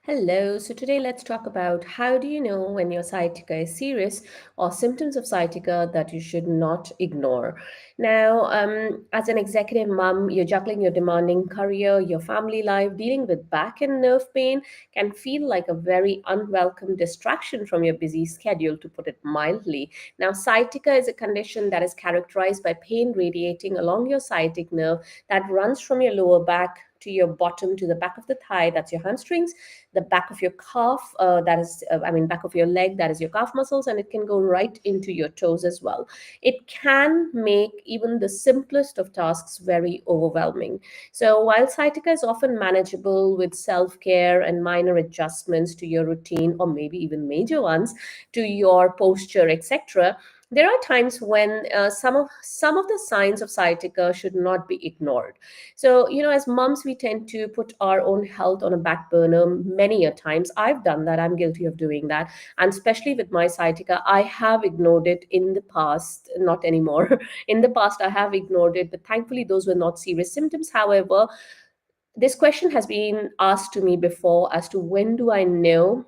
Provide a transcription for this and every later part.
Hello, so today let's talk about how do you know when your sciatica is serious or symptoms of sciatica that you should not ignore. Now, as an executive mom, you're juggling your demanding career, your family life, dealing with back and nerve pain can feel like a very unwelcome distraction from your busy schedule, to put it mildly. Now, sciatica is a condition that is characterized by pain radiating along your sciatic nerve that runs from your lower back to your bottom to the back of the thigh, that's your hamstrings, the back of your calf, back of your leg, that is your calf muscles, and it can go right into your toes as well. It can make even the simplest of tasks very overwhelming. So while sciatica is often manageable with self-care and minor adjustments to your routine, or maybe even major ones to your posture, etc., there are times when some of the signs of sciatica should not be ignored. So, as moms, we tend to put our own health on a back burner many a times. I've done that. I'm guilty of doing that. And especially with my sciatica, I have ignored it in the past, not anymore. In the past, I have ignored it, but thankfully, those were not serious symptoms. However, this question has been asked to me before as to when do I know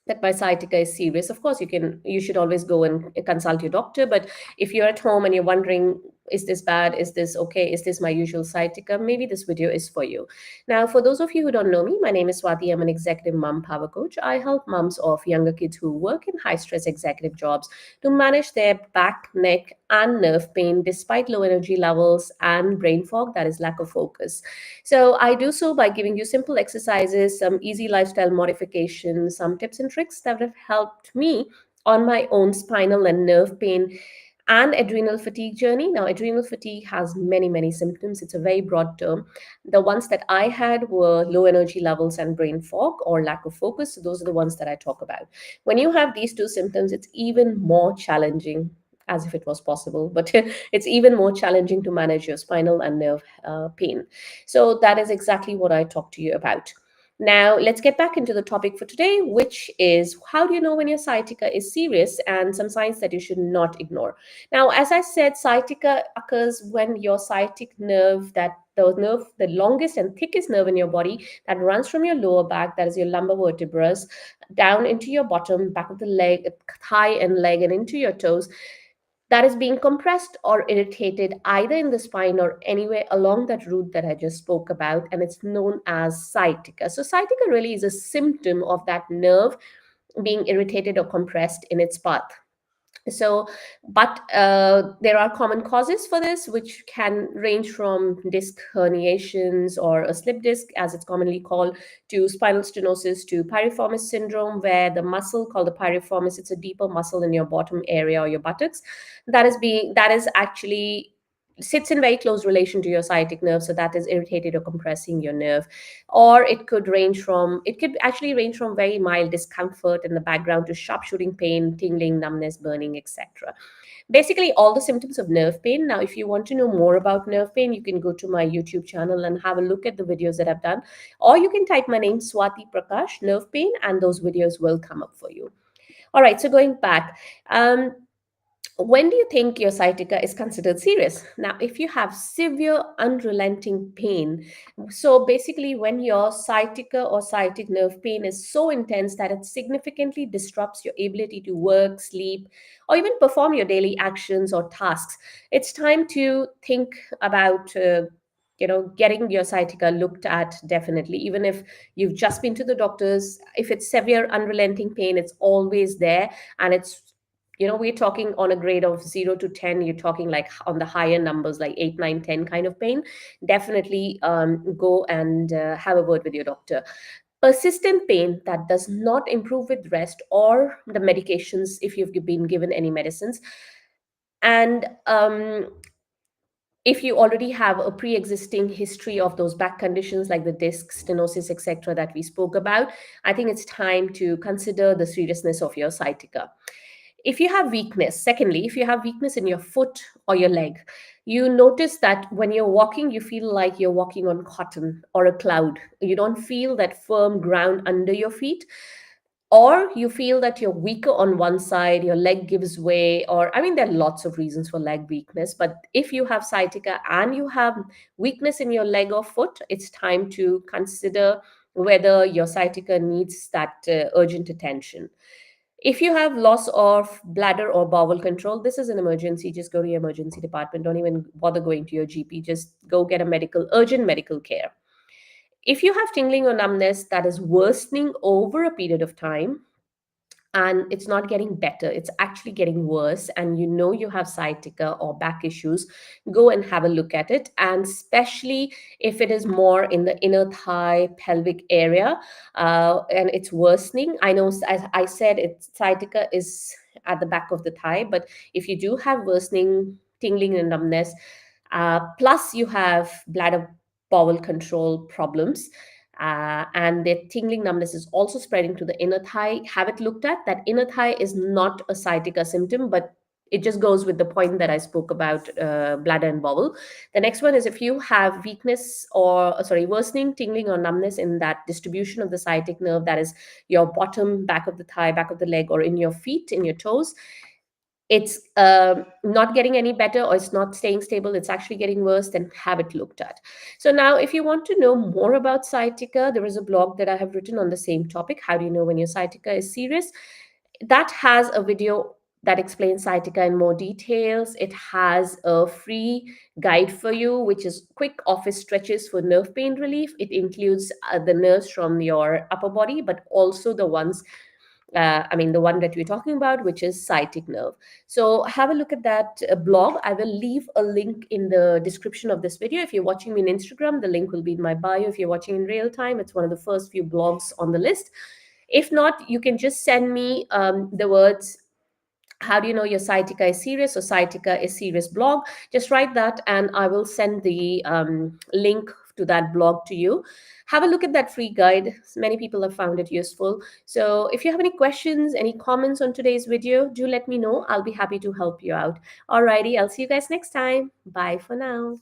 that my sciatica is serious. Of course, you should always go and consult your doctor, but if you're at home and you're wondering, is this bad, is this okay, is this my usual sciatica, maybe this video is for you. Now, for those of you who don't know me, my name is Swati. I'm an executive mom power coach. I help moms of younger kids who work in high stress executive jobs to manage their back, neck, and nerve pain despite low energy levels and brain fog, that is lack of focus. So I do so by giving you simple exercises, some easy lifestyle modifications, some tips and tricks that have helped me on my own spinal and nerve pain and adrenal fatigue journey. Now, adrenal fatigue has many, many symptoms. It's a very broad term. The ones that I had were low energy levels and brain fog or lack of focus. So those are the ones that I talk about. When you have these two symptoms, it's even more challenging, as if it was possible, but it's even more challenging to manage your spinal and nerve pain. So that is exactly what I talked to you about. Now, let's get back into the topic for today, which is how do you know when your sciatica is serious and some signs that you should not ignore. Now, as I said, sciatica occurs when your sciatic nerve, the longest and thickest nerve in your body that runs from your lower back, that is your lumbar vertebrae, down into your bottom, back of the leg, thigh and leg, and into your toes, that is being compressed or irritated either in the spine or anywhere along that route that I just spoke about, and it's known as sciatica. So, sciatica really is a symptom of that nerve being irritated or compressed in its path. So, but there are common causes for this, which can range from disc herniations or a slip disc, as it's commonly called, to spinal stenosis, to piriformis syndrome, where the muscle called the piriformis, it's a deeper muscle in your bottom area or your buttocks, that is actually sits in very close relation to your sciatic nerve, so that is irritated or compressing your nerve. Or it could actually range from very mild discomfort in the background to sharp shooting pain, tingling, numbness, burning, etc. Basically all the symptoms of nerve pain. Now, if you want to know more about nerve pain, you can go to my YouTube channel and have a look at the videos that I've done, or you can type my name, Swati Prakash, nerve pain, and those videos will come up for you. All right, so going back, when do you think your sciatica is considered serious? Now, if you have severe unrelenting pain, so basically when your sciatica or sciatic nerve pain is so intense that it significantly disrupts your ability to work, sleep, or even perform your daily actions or tasks, it's time to think about getting your sciatica looked at. Definitely, even if you've just been to the doctors, if it's severe unrelenting pain, it's always there, and we're talking on a grade of 0 to 10, you're talking like on the higher numbers, like 8, 9, 10 kind of pain. Definitely go and have a word with your doctor. Persistent pain that does not improve with rest or the medications, if you've been given any medicines, and if you already have a pre-existing history of those back conditions like the disc stenosis, etc., that we spoke about, I think it's time to consider the seriousness of your sciatica. If you have weakness, secondly, if you have weakness in your foot or your leg, you notice that when you're walking, you feel like you're walking on cotton or a cloud. You don't feel that firm ground under your feet, or you feel that you're weaker on one side, your leg gives way, or I mean, there are lots of reasons for leg weakness, but if you have sciatica and you have weakness in your leg or foot, it's time to consider whether your sciatica needs that urgent attention. If you have loss of bladder or bowel control, this is an emergency. Just go to your emergency department. Don't even bother going to your GP. Just go get a urgent medical care. If you have tingling or numbness that is worsening over a period of time, and it's not getting better, it's actually getting worse, and you know you have sciatica or back issues, go and have a look at it. And especially if it is more in the inner thigh pelvic area, and it's worsening. I know, as I said, it's sciatica is at the back of the thigh, but if you do have worsening tingling and numbness, plus you have bladder bowel control problems, and the tingling numbness is also spreading to the inner thigh, have it looked at. That inner thigh is not a sciatica symptom, but it just goes with the point that I spoke about, bladder and bowel. The next one is if you have weakness or, sorry, worsening tingling or numbness in that distribution of the sciatic nerve, that is your bottom, back of the thigh, back of the leg, or in your feet, in your toes, it's not getting any better, or it's not staying stable, it's actually getting worse, then have it looked at. So now, if you want to know more about sciatica, there is a blog that I have written on the same topic, how do you know when your sciatica is serious. That has a video that explains sciatica in more details. It has a free guide for you, which is quick office stretches for nerve pain relief. It includes the nerves from your upper body, but also the ones, the one that we're talking about, which is sciatic nerve. So have a look at that blog. I will leave a link in the description of this video. If you're watching me on Instagram, the link will be in my bio. If you're watching in real time, it's one of the first few blogs on the list. If not, you can just send me the words, how do you know your sciatica is serious, or sciatica is serious blog. Just write that and I will send the link to that blog to you. Have a look at that free guide. Many people have found it useful. So if you have any questions, any comments on today's video, do let me know. I'll be happy to help you out. Alrighty, I'll see you guys next time. Bye for now.